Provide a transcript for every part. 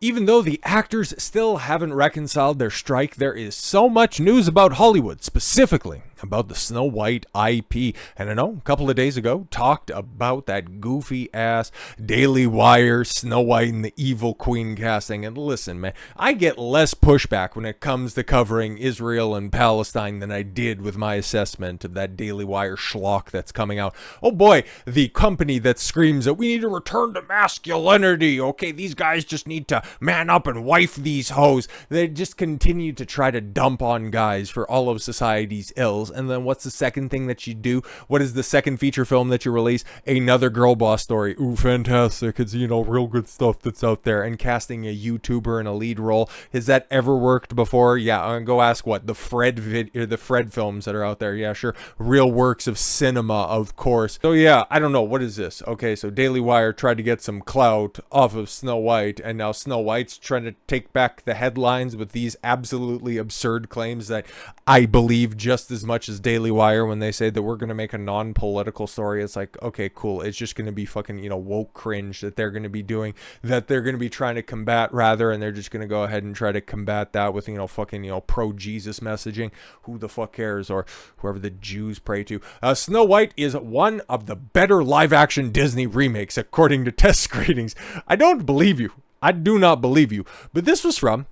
Even though the actors still haven't reconciled their strike, there is so much news about Hollywood, specifically about the Snow White IP. And I know a couple of days ago talked about that goofy ass Daily Wire Snow White and the Evil Queen casting. And listen, man, I get less pushback when it comes to covering Israel and Palestine than I did with my assessment of that Daily Wire schlock that's coming out. Oh boy, the company that screams that we need to return to masculinity. Okay, these guys just need to man up and wife these hoes. They just continue to try to dump on guys for all of society's ills. And then what's the second thing that you do? What is the second feature film that you release? Another girl boss story. Ooh, fantastic. It's, real good stuff that's out there. And casting a YouTuber in a lead role. Has that ever worked before? Yeah, go ask the Fred films that are out there. Yeah, sure. Real works of cinema, of course. So yeah, I don't know. What is this? Okay, so Daily Wire tried to get some clout off of Snow White, and now Snow White's trying to take back the headlines with these absolutely absurd claims that I believe just as much as Daily Wire when they say that we're going to make a non-political story. It's like, okay, cool. It's just going to be fucking, woke cringe that they're going to be doing, that they're going to be trying to combat rather, and they're just going to go ahead and try to combat that with, fucking, pro-Jesus messaging. Who the fuck cares? Or whoever the Jews pray to. Snow White is one of the better live-action Disney remakes, according to test screenings. I don't believe you. I do not believe you. But this was from,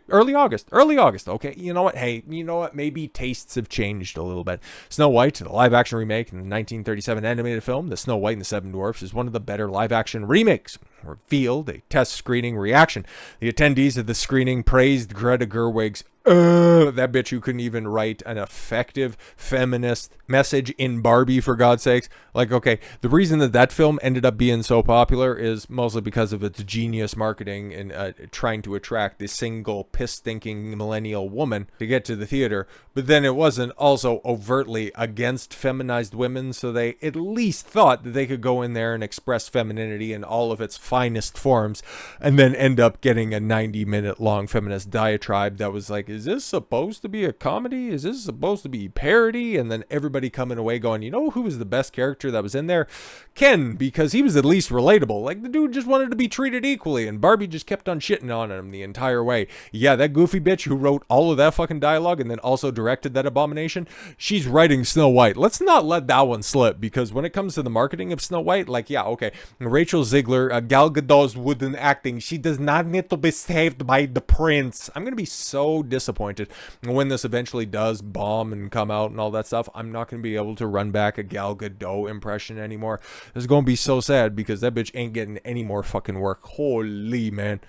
early August. Okay, you know what? Hey, you know what? Maybe tastes have changed a little bit. Snow White, the live-action remake in the 1937 animated film, The Snow White and the Seven Dwarfs, is one of the better live-action remakes. Revealed a test screening reaction. The attendees of the screening praised Greta Gerwig's that bitch who couldn't even write an effective feminist message in Barbie, for God's sakes. Like, okay, the reason that film ended up being so popular is mostly because of its genius marketing and trying to attract the single piss-stinking millennial woman to get to the theater. But then it wasn't also overtly against feminized women, so they at least thought that they could go in there and express femininity in all of its finest forms, and then end up getting a 90-minute long feminist diatribe that was like, is this supposed to be a comedy? Is this supposed to be parody? And then everybody coming away going, who was the best character that was in there? Ken, because he was at least relatable. Like, the dude just wanted to be treated equally, and Barbie just kept on shitting on him the entire way. Yeah, that goofy bitch who wrote all of that fucking dialogue and then also directed that abomination, she's writing Snow White. Let's not let that one slip, because when it comes to the marketing of Snow White, Rachel Zegler, Gal Gadot's wooden acting, she does not need to be saved by the prince. I'm going to be so disappointed when this eventually does bomb and come out and all that stuff. I'm not going to be able to run back a Gal Gadot impression anymore. It's going to be so sad because that bitch ain't getting any more fucking work. Holy man.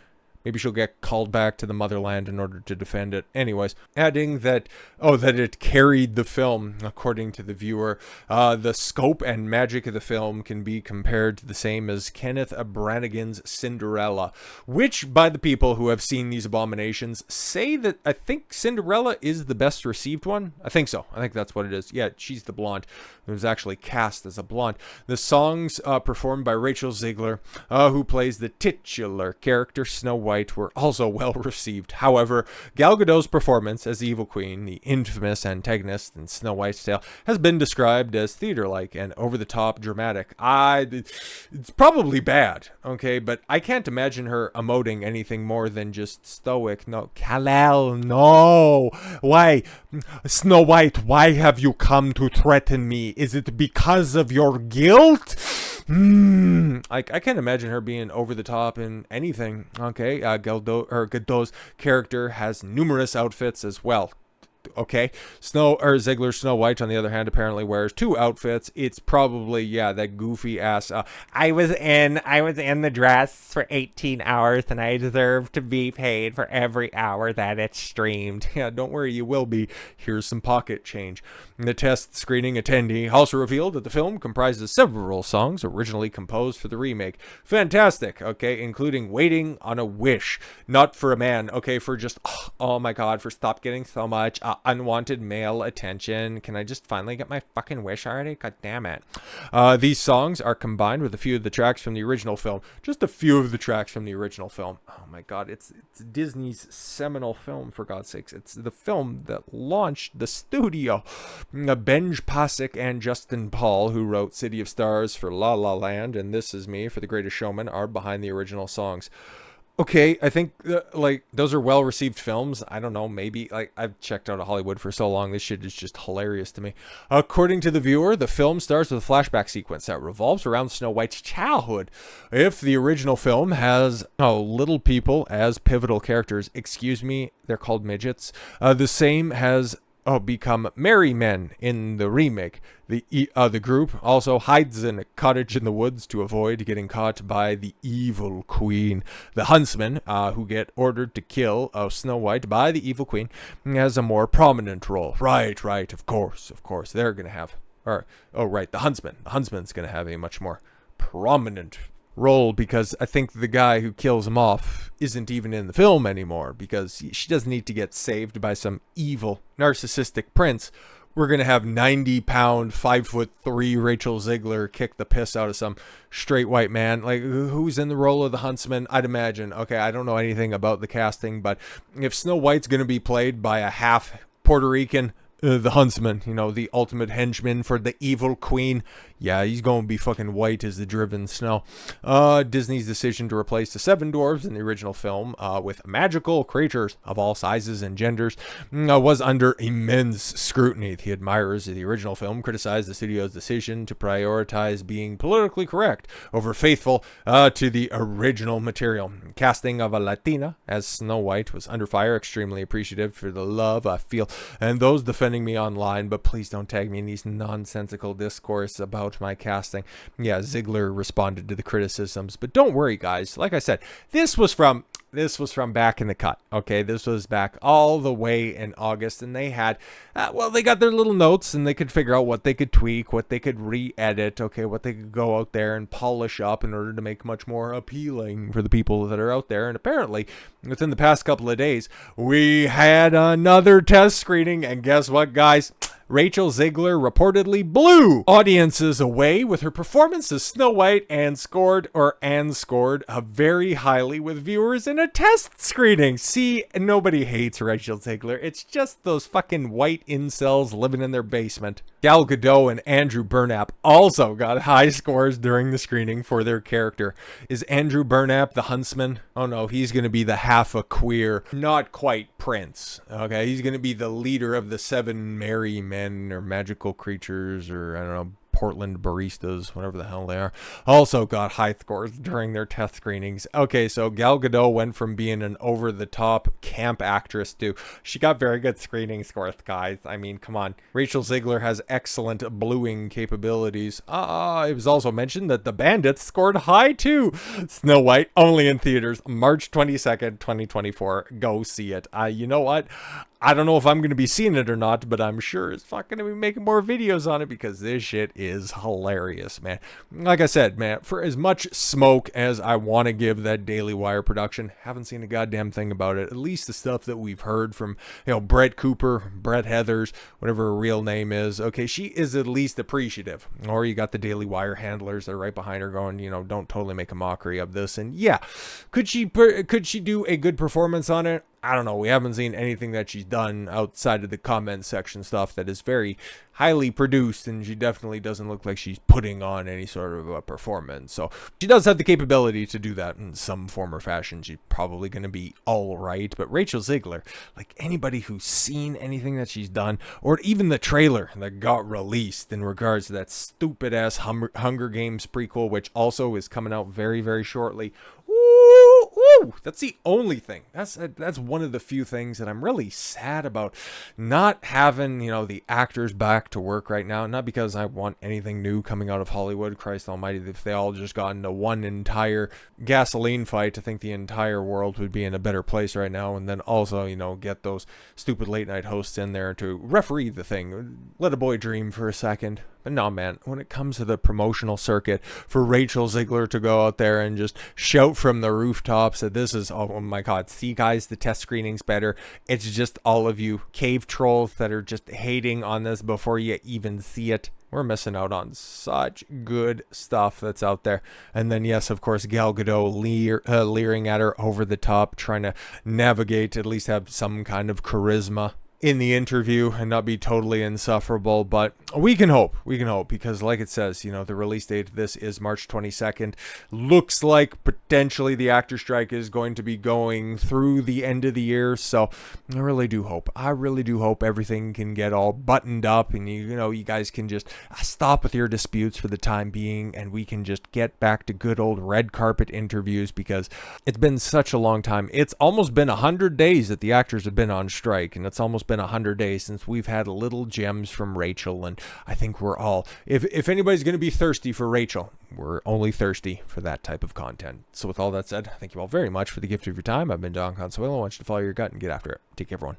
Maybe she'll get called back to the motherland in order to defend it. Anyways, adding that it carried the film, according to the viewer. The scope and magic of the film can be compared to the same as Kenneth Branagan's Cinderella, which, by the people who have seen these abominations, say that I think Cinderella is the best received one. I think so. I think that's what it is. Yeah, she's the blonde. It was actually cast as a blonde. The songs performed by Rachel Zegler, who plays the titular character Snow White, were also well received. However, Gal Gadot's performance as the Evil Queen, the infamous antagonist in Snow White's tale, has been described as theater-like and over-the-top dramatic. It's probably bad, okay, but I can't imagine her emoting anything more than just stoic. No, Kal-El, no. Why, Snow White? Why have you come to threaten me? Is it because of your guilt? I can't imagine her being over the top in anything. Okay, Gadot's character has numerous outfits as well. Okay, Zegler's Snow White, on the other hand, apparently wears two outfits. It's probably, that goofy ass, I was in the dress for 18 hours and I deserve to be paid for every hour that it's streamed. Yeah, don't worry, you will be. Here's some pocket change. The test screening attendee also revealed that the film comprises several songs originally composed for the remake. Fantastic, okay, including Waiting on a Wish, Not for a Man, okay, for just, oh my god, for Stop Getting So Much, unwanted male attention. Can I just finally get my fucking wish already? God damn it. These songs are combined with a few of the tracks from the original film. Just a few of the tracks from the original film. Oh my god, it's Disney's seminal film, for God's sakes. It's the film that launched the studio. Benj Pasek and Justin Paul, who wrote City of Stars for La La Land and This Is Me for The Greatest Showman, are behind the original songs. Okay, I think like those are well received films. I don't know, maybe like I've checked out of Hollywood for so long. This shit is just hilarious to me. According to the viewer, the film starts with a flashback sequence that revolves around Snow White's childhood. If the original film has little people as pivotal characters, excuse me, they're called midgets. The same has become merry men in the remake. The group also hides in a cottage in the woods to avoid getting caught by the evil queen. The huntsmen, who get ordered to kill Snow White by the evil queen, has a more prominent role. Right, of course. They're gonna have, the huntsman. The huntsman's gonna have a much more prominent role because I think the guy who kills him off isn't even in the film anymore because she doesn't need to get saved by some evil narcissistic prince. We're going to have 90-pound, 5'3" Rachel Zegler kick the piss out of some straight white man. Like, who's in the role of the huntsman? I'd imagine. Okay, I don't know anything about the casting, but if Snow White's going to be played by a half Puerto Rican, the huntsman, the ultimate henchman for the evil queen. Yeah, he's going to be fucking white as the driven snow. Disney's decision to replace the 7 dwarves in the original film with magical creatures of all sizes and genders was under immense scrutiny. The admirers of the original film criticized the studio's decision to prioritize being politically correct over faithful to the original material. Casting of a Latina as Snow White was under fire. Extremely appreciative for the love I feel and those defending me online, but please don't tag me in these nonsensical discourse about my casting. Yeah, Ziegler responded to the criticisms, but don't worry, guys. Like I said, this was from back in the cut. Okay, this was back all the way in August, and they had, they got their little notes, and they could figure out what they could tweak, what they could re-edit, okay, what they could go out there and polish up in order to make much more appealing for the people that are out there. And apparently, within the past couple of days, we had another test screening, and guess what, guys? Rachel Zegler reportedly blew audiences away with her performance as Snow White and scored very highly with viewers in a test screening. See, nobody hates Rachel Zegler. It's just those fucking white incels living in their basement. Gal Gadot and Andrew Burnap also got high scores during the screening for their character. Is Andrew Burnap the huntsman? Oh no, he's going to be the half a queer, not quite prince. Okay, he's going to be the leader of the 7 merry men or magical creatures or I don't know, Portland baristas, whatever the hell they are, also got high scores during their test screenings. Okay, so Gal Gadot went from being an over-the-top camp actress to she got very good screening scores, guys. I mean, come on. Rachel Zegler has excellent bluing capabilities. It was also mentioned that The Bandits scored high too. Snow White, only in theaters, March 22nd, 2024. Go see it. You know what? I don't know if I'm going to be seeing it or not, but I'm sure it's not going to be making more videos on it because this shit is hilarious, man. Like I said, man, for as much smoke as I want to give that Daily Wire production, haven't seen a goddamn thing about it. At least the stuff that we've heard from, Brett Cooper, Brett Heathers, whatever her real name is. Okay, she is at least appreciative. Or you got the Daily Wire handlers that are right behind her going, don't totally make a mockery of this. And yeah, could she do a good performance on it? I don't know. We haven't seen anything that she's done outside of the comment section stuff that is very highly produced, and she definitely doesn't look like she's putting on any sort of a performance. So she does have the capability to do that in some form or fashion. She's probably going to be all right. But Rachel Zegler, like anybody who's seen anything that she's done, or even the trailer that got released in regards to that stupid ass Hunger Games prequel, which also is coming out very, very shortly. Ooh, that's the only thing. That's one of the few things that I'm really sad about not having, the actors back to work right now. Not because I want anything new coming out of Hollywood. Christ almighty, if they all just got into one entire gasoline fight, I think the entire world would be in a better place right now. And then also, get those stupid late night hosts in there to referee the thing. Let a boy dream for a second. But no, man, when it comes to the promotional circuit, for Rachel Zegler to go out there and just shout from the rooftops that this is, oh my God, see guys, the test screening's better. It's just all of you cave trolls that are just hating on this before you even see it. We're missing out on such good stuff that's out there. And then, yes, of course, Gal Gadot leering at her over the top, trying to navigate, at least have some kind of charisma. in the interview and not be totally insufferable, but we can hope, because like it says, the release date of this is March 22nd. Looks like potentially the actor strike is going to be going through the end of the year, so I really do hope everything can get all buttoned up, and you guys can just stop with your disputes for the time being, and we can just get back to good old red carpet interviews, because it's been such a long time. It's almost been 100 days that the actors have been on strike, and it's almost been 100 days since we've had little gems from Rachel, and I think we're all, if anybody's going to be thirsty for Rachel, we're only thirsty for that type of content. So with all that said, thank you all very much for the gift of your time. I've been Don Consuelo. I want you to follow your gut and get after it. Take care, everyone.